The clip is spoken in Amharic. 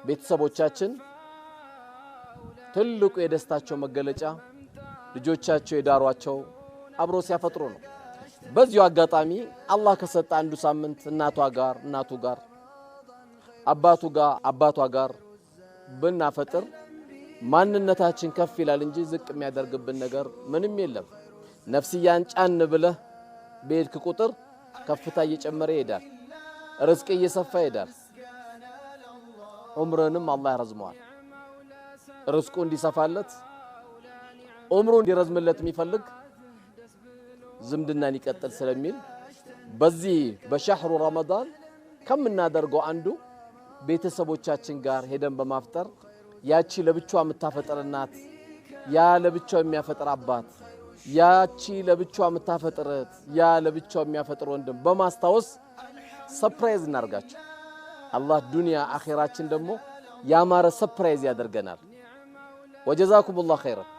ቤተሰቦቻችን ትልቁ የደስታቸው መገለጫ ልጆቻቸው የዳሯቸው አብሮ ሲያፈጥሩ ነው። በዚሁ አጋጣሚ አላህ ከሰጠ አንዱ ሳምንት እናቱ ጋር አባቷ ጋር ብናፈጥር ማንነታችን ከፍ ይላል እንጂ ዝቅ የሚያደርግብን ነገር ምንም የለም። ነፍስያን ጫን ብለህ በሄድክ ቁጥር ከፍታ እየጨመረ ይሄዳል፣ ርዝቅ እየሰፋ ይሄዳል። ዑምርንም አላህ ያረዝመዋል። ርዝቁ እንዲሰፋለት ዑምሩ እንዲረዝምለት የሚፈልግ ዝምድናን ይቀጥል ስለሚል በዚህ በሸህሩ ረመዳን ከምናደርገው አንዱ ቤተሰቦቻችን ጋር ሄደን በማፍጠር ያቺ ለብቻዋ የምታፈጥር እናት፣ ያ ለብቻው የሚያፈጥር አባት፣ ያቺ ለብቻዋ የምታፈጥር እህት፣ ያ ለብቻው የሚያፈጥር ወንድም በማስታወስ ሰርፕራይዝ እናርጋቸው። አላህ ዱንያ አኺራችን ደግሞ ያማረ ሰርፕራይዝ ያደርገናል። ወጀዛኩሙላህ ኸይረን።